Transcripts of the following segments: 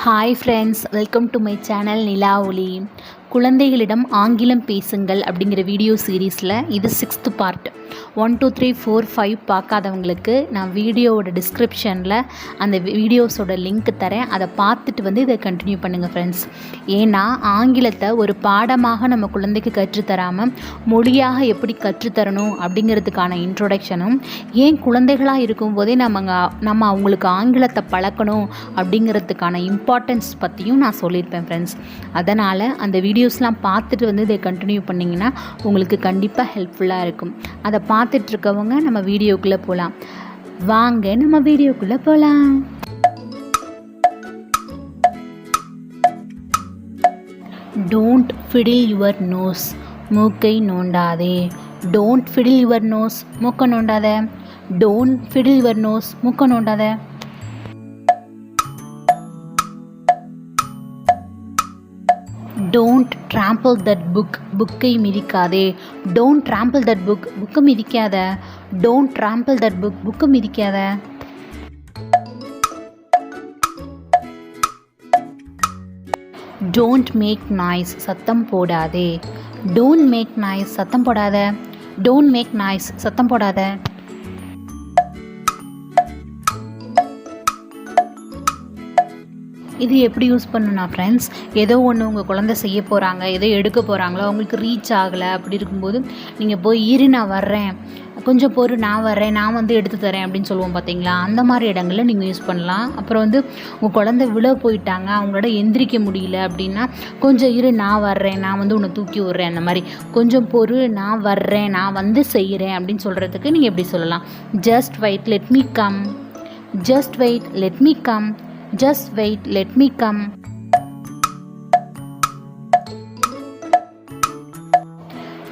Hi friends, welcome to my channel Nilavoli. குழந்தைகளிடம் ஆங்கிலம் பேசுங்கள் அப்படிங்கிற வீடியோ சீரீஸில் இது 6th பார்ட். 1 2 3 4 5 பார்க்காதவங்களுக்கு நான் வீடியோவோட டிஸ்கிரிப்ஷனில் அந்த வீடியோஸோட லிங்க் தரேன். அதை பார்த்துட்டு இதை கண்டினியூ பண்ணுங்கள் ஃப்ரெண்ட்ஸ். ஏன்னா ஆங்கிலத்தை ஒரு பாடமாக நம்ம குழந்தைக்கு கற்றுத்தராமல் மொழியாக எப்படி கற்றுத்தரணும் அப்படிங்கிறதுக்கான இன்ட்ரொடக்ஷனும், ஏன் குழந்தைகளாக இருக்கும்போதே நம்ம அவங்களுக்கு ஆங்கிலத்தை பழக்கணும் அப்படிங்கிறதுக்கான இம்பார்ட்டன்ஸ் பற்றியும் நான் சொல்லியிருப்பேன் ஃப்ரெண்ட்ஸ். அதனால் அந்த வீடியோஸ்லாம் பார்த்துட்டு இதை கண்டினியூ பண்ணிங்கன்னா உங்களுக்கு கண்டிப்பாக ஹெல்ப்ஃபுல்லாக இருக்கும். அதை பார்த்துட்ருக்கவங்க நம்ம வீடியோக்குள்ளே போகலாம். வாங்க நம்ம வீடியோக்குள்ளே போகலாம். டோன்ட் ஃபிடில் யுவர் நோஸ், மூக்கை நோண்டாதே. டோன்ட் ஃபிடில் யுவர் நோஸ், மூக்கை நோண்டாத. டோன்ட் ஃபிடில் யுவர் நோஸ், மூக்கை நோண்டாத. டோன்ட் ட்ராம்பிள் தட் புக், புக்கை மிதிக்காதே. டோன்ட் ட்ராம்பிள் தட் புக், புக்கை மிதிக்காத. டோன்ட் ட்ராம்பிள் தட் புக், புக்கை மிதிக்காத. டோன்ட் மேக் நாய்ஸ், சத்தம் போடாதே. டோன்ட் மேக் நாய்ஸ், சத்தம் போடாத. டோன்ட் மேக் நாய்ஸ், சத்தம் போடாத. இது எப்படி யூஸ் பண்ணணும்னா ஃப்ரெண்ட்ஸ், ஏதோ ஒன்று உங்கள் குழந்தை செய்ய போகிறாங்க, ஏதோ எடுக்க போகிறாங்களோ, அவங்களுக்கு ரீச் ஆகலை, அப்படி இருக்கும்போது நீங்கள் போய் இரு நான் வர்றேன், கொஞ்சம் பொறு நான் வர்றேன், நான் எடுத்து தரேன் அப்படின்னு சொல்லுவோம் பார்த்தீங்களா. அந்த மாதிரி இடங்களில் நீங்கள் யூஸ் பண்ணலாம். அப்புறம் உங்கள் குழந்தை விழ போயிட்டாங்க, அவங்களோட எந்திரிக்க முடியல அப்படின்னா, கொஞ்சம் இரு நான் வர்றேன், நான் உன்னை தூக்கி விட்றேன், அந்த மாதிரி கொஞ்சம் பொறு நான் வர்றேன், நான் செய்கிறேன் அப்படின்னு சொல்கிறதுக்கு நீங்கள் எப்படி சொல்லலாம். Just wait let me come, just wait let me come, just wait let me come.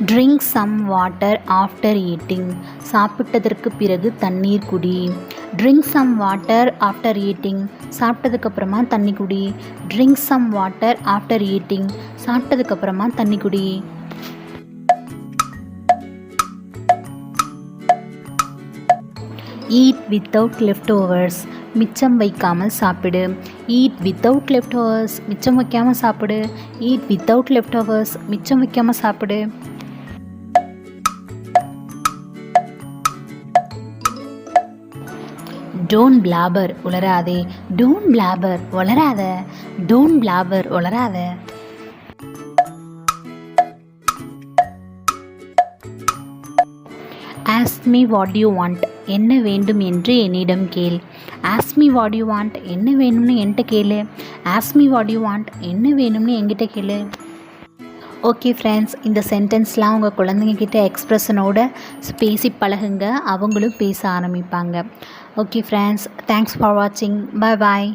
drink some water after eating, சாப்பிட்டதற்கு பிறகு தண்ணீர் குடி. drink some water after eating, சாப்பிட்டதுக்கு அப்புறமா தண்ணி குடி. drink some water after eating, சாப்பிட்டதுக்கு அப்புறமா தண்ணி குடி. eat without leftovers, மிச்சம் வைக்காமல் சாப்பிடு. eat without leftovers, மிச்சம் வைக்காமல் சாப்பிடு. eat without leftovers, மிச்சம் வைக்காமல் சாப்பிடு. don't blabber, உளராதே. don't blabber, உளராத. don't blabber, உளராத. ask me what you want, என்ன வேண்டும் என்று என்னிடம் கேள். ask me what you want, என்ன வேணும்னு என்கிட்ட கேளு. ask me what you want, என்ன வேணும்னு என்கிட்ட கேளு. ஓகே ஃப்ரெண்ட்ஸ், இந்த சென்டென்ஸ்லாம் உங்கள் குழந்தைங்கக்கிட்ட எக்ஸ்ப்ரெஷனோட பேசி பழகுங்க, அவங்களும் பேச ஆரம்பிப்பாங்க. ஓகே ஃப்ரெண்ட்ஸ், தேங்க்ஸ் ஃபார் வாட்சிங். பாய் பாய்.